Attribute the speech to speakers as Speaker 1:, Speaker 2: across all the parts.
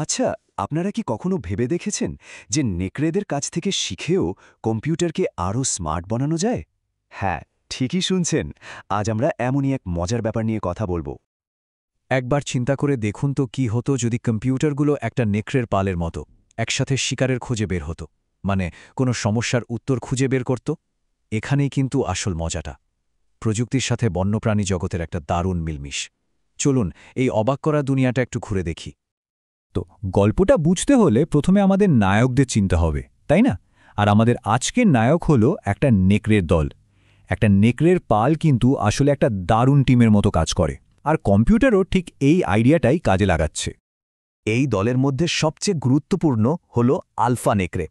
Speaker 1: আচ্ছা, আপনারা কি কখনো ভেবে দেখেছেন যে নেকড়েদের কাছ থেকে শিখেও কম্পিউটারকে আরও স্মার্ট বানানো যায়? হ্যাঁ, ঠিকই শুনছেন। আজ আমরা এমনই এক মজার ব্যাপার নিয়ে কথা বলবো।
Speaker 2: একবার চিন্তা করে দেখুন তো কি হতো যদি কম্পিউটারগুলো একটা নেকড়ের পালের মতো একসাথে শিকারের খোঁজে বের হতো, মানে কোনো সমস্যার উত্তর খুঁজে বের করত। এখানেই কিন্তু আসল মজাটা, প্রযুক্তির সাথে বন্যপ্রাণী জগতের একটা দারুণ মিলমিশ। চলুন এই অবাক করা দুনিয়াটা একটু ঘুরে দেখি। তো গল্পটা বুঝতে হলে প্রথমে আমাদের নায়কদের চিনতে হবে, তাই না? আর আমাদের আজকের নায়ক হলো একটা নেকড়ের দল। একটা নেকড়ের পাল কিন্তু আসলে একটা দারুণ টিমের মতো কাজ করে, আর কম্পিউটারও ঠিক এই আইডিয়াটাই কাজে লাগাচ্ছে।
Speaker 3: এই দলের মধ্যে সবচেয়ে গুরুত্বপূর্ণ হলো আলফা নেকড়ে।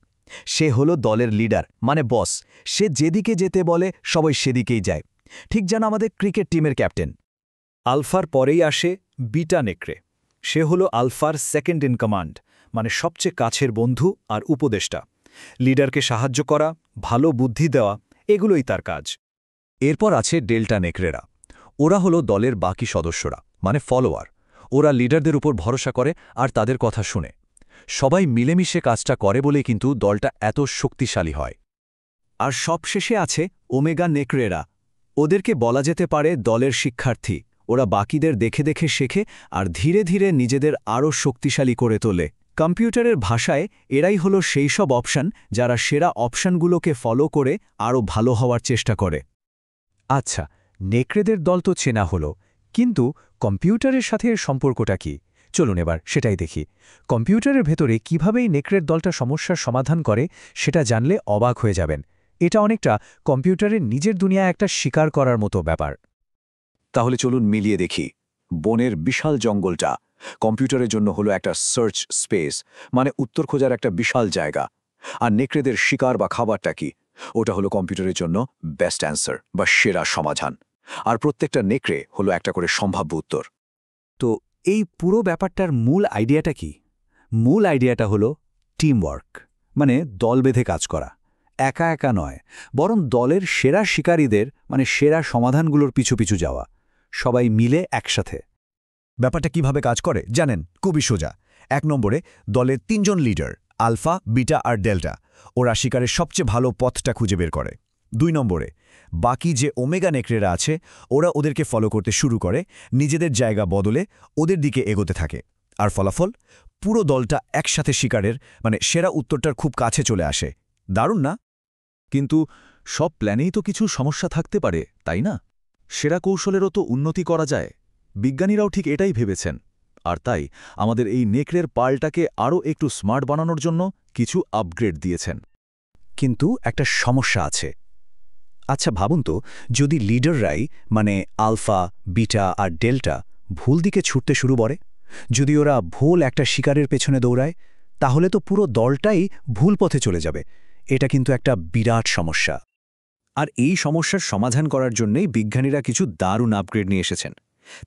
Speaker 3: সে হলো দলের লিডার, মানে বস। সে যেদিকে যেতে বলে সবাই সেদিকেই যায়, ঠিক যেন আমাদের ক্রিকেট টিমের ক্যাপ্টেন।
Speaker 4: আলফার পরেই আসে বিটা নেকড়ে। সে হলো আলফার সেকেন্ড ইন কমান্ড, মানে সবচেয়ে কাছের বন্ধু আর উপদেষ্টা। লিডারকে সাহায্য করা, ভালো বুদ্ধি দেওয়া, এগুলোই তার কাজ।
Speaker 2: এরপর আছে ডেল্টা নেকড়েরা। ওরা হলো দলের বাকি সদস্যরা, মানে ফলোয়ার। ওরা লিডারদের উপর ভরসা করে আর তাদের কথা শুনে। সবাই মিলেমিশে কাজটা করে বলেই কিন্তু দলটা এত শক্তিশালী হয়।
Speaker 3: আর সবশেষে আছে ওমেগা নেকড়েরা। ওদেরকে বলা যেতে পারে দলের শিক্ষার্থী। ওরা বাকিদের দেখে দেখে শেখে আর ধীরে ধীরে নিজেদের আরও শক্তিশালী করে তোলে। কম্পিউটারের ভাষায় এরাই হলো সেই সব অপশন যারা সেরা অপশনগুলোকে ফলো করে আরও ভালো হওয়ার চেষ্টা করে।
Speaker 2: আচ্ছা, নেকড়েদের দল তো চেনা হলো, কিন্তু কম্পিউটারের সাথে এর সম্পর্কটা কি? চলুন এবার সেটাই দেখি। কম্পিউটারের ভেতরে কিভাবে এই নেকড়ের দলটা সমস্যার সমাধান করে সেটা জানলে অবাক হয়ে যাবেন। এটা অনেকটা কম্পিউটারের নিজের দুনিয়ায় একটা শিকার করার মতো ব্যাপার।
Speaker 3: তাহলে চলুন মিলিয়ে দেখি। বনের বিশাল জঙ্গলটা কম্পিউটারের জন্য হলো একটা সার্চ স্পেস, মানে উত্তর খোঁজার একটা বিশাল জায়গা। আর নেকড়েদের শিকার বা খাবারটা কি? ওটা হলো কম্পিউটারের জন্য বেস্ট অ্যান্সার বা সেরা সমাধান। আর প্রত্যেকটা নেকড়ে হলো একটা করে সম্ভাব্য উত্তর। তো এই পুরো ব্যাপারটার মূল আইডিয়াটা কি? মূল আইডিয়াটা হলো টিমওয়ার্ক, মানে দল বেঁধে কাজ করা। একা একা নয়, বরং দলের সেরা শিকারীদের, মানে সেরা সমাধানগুলোর পিছু পিছু যাওয়া। সবাই মিলে একসাথে।
Speaker 5: ব্যাপারটা কিভাবে কাজ করে জানেন? খুবই সোজা। ১ নম্বরে দলের ৩ জন লিডার, আলফা, বিটা আর ডেল্টা। ওরা শিকারের সবচেয়ে ভালো পথটা খুঁজে বের করে। ২ নম্বরে বাকি যে ওমেগা নেকড়েরা আছে, ওরা ওদেরকে ফলো করতে শুরু করে, নিজেদের জায়গা বদলে ওদের দিকে এগোতে থাকে। আর ফলাফল, পুরো দলটা একসাথে শিকারের, মানে সেরা উত্তরটার খুব কাছে চলে আসে। দারুণ না?
Speaker 6: কিন্তু সব প্ল্যানেই তো কিছু সমস্যা থাকতে পারে, তাই না? সেরা কৌশলেরও তো উন্নতি করা যায়। বিজ্ঞানীরাও ঠিক এটাই ভেবেছেন। আর তাই আমাদের এই নেকড়ের পালটাকে আরও একটু স্মার্ট বানানোর জন্য কিছু আপগ্রেড দিয়েছেন।
Speaker 3: কিন্তু একটা সমস্যা আছে। আচ্ছা ভাবুন তো, যদি লিডাররাই, মানে আলফা, বিটা আর ডেল্টা, ভুল দিকে ছুটতে শুরু করে, যদি ওরা ভুল একটা শিকারের পেছনে দৌড়ায়, তাহলে তো পুরো দলটাই ভুল পথে চলে যাবে। এটা কিন্তু একটা বিরাট সমস্যা। আর এই সমস্যার সমাধান করার জন্যই বিজ্ঞানীরা কিছু দারুণ আপগ্রেড নিয়ে এসেছেন।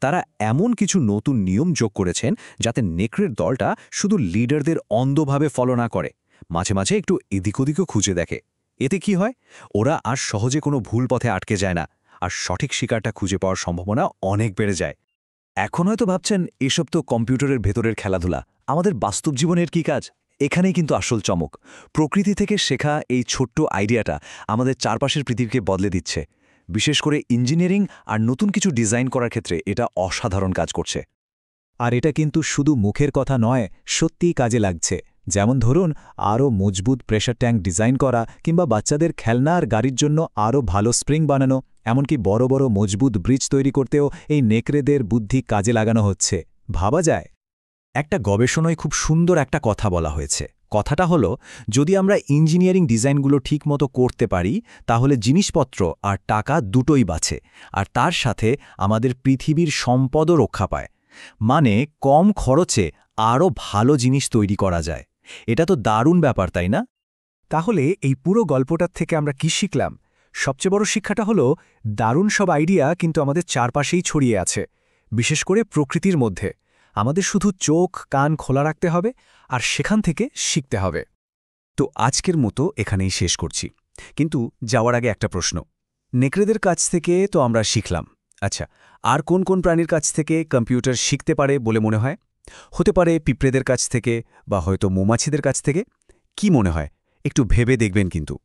Speaker 3: তারা এমন কিছু নতুন নিয়ম যোগ করেছেন যাতে নেকড়ের দলটা শুধু লিডারদের অন্ধভাবে ফলো না করে, মাঝে মাঝে একটু এদিক ওদিকও খুঁজে দেখে। এতে কি হয়? ওরা আর সহজে কোনো ভুল পথে আটকে যায় না, আর সঠিক শিকারটা খুঁজে পাওয়ার সম্ভাবনা অনেক বেড়ে যায়। এখন হয়তো ভাবছেন, এসব তো কম্পিউটারের ভেতরের খেলাধুলা, আমাদের বাস্তব জীবনের কি কাজ? এখানেই কিন্তু আসল চমক। প্রকৃতি থেকে শেখা এই ছোট্ট আইডিয়াটা আমাদের চারপাশের পৃথিবীকে বদলে দিচ্ছে। বিশেষ করে ইঞ্জিনিয়ারিং আর নতুন কিছু ডিজাইন করার ক্ষেত্রে এটা অসাধারণ কাজ করছে।
Speaker 2: আর এটা কিন্তু শুধু মুখের কথা নয়, সত্যিই কাজে লাগছে। যেমন ধরুন, আরও মজবুত প্রেশার ট্যাঙ্ক ডিজাইন করা, কিংবা বাচ্চাদের খেলনা আর গাড়ির জন্য আরও ভালো স্প্রিং বানানো, এমনকি বড় বড় মজবুত ব্রিজ তৈরি করতেও এই নেকড়েদের বুদ্ধি কাজে লাগানো হচ্ছে। ভাবা যায়।
Speaker 3: একটা গবেষণায় খুব সুন্দর একটা কথা বলা হয়েছে। কথাটা হলো, যদি আমরা ইঞ্জিনিয়ারিং ডিজাইনগুলো ঠিকমতো করতে পারি, তাহলে জিনিসপত্র আর টাকা দুটোই বাঁচে, আর তার সাথে আমাদের পৃথিবীর সম্পদও রক্ষা পায়। মানে কম খরচে আরও ভালো জিনিস তৈরি করা যায়। এটা তো দারুণ ব্যাপার, তাই না?
Speaker 5: তাহলে এই পুরো গল্পটার থেকে আমরা কি শিখলাম? সবচেয়ে বড় শিক্ষাটা হলো, দারুণ সব আইডিয়া কিন্তু আমাদের চারপাশেই ছড়িয়ে আছে, বিশেষ করে প্রকৃতির মধ্যে। আমাদের শুধু চোখ কান খোলা রাখতে হবে আর সেখান থেকে শিখতে হবে।
Speaker 3: তো আজকের মতো এখানেই শেষ করছি, কিন্তু যাওয়ার আগে একটা প্রশ্ন। নেকড়েদের কাছ থেকে তো আমরা শিখলাম, আচ্ছা, আর কোন কোন প্রাণীর কাছ থেকে কম্পিউটার শিখতে পারে বলে মনে হয়? হতে পারে পিঁপড়েদের কাছ থেকে বা হয়তো মৌমাছিদের কাছ থেকে। কি মনে হয় একটু ভেবে দেখবেন কিন্তু।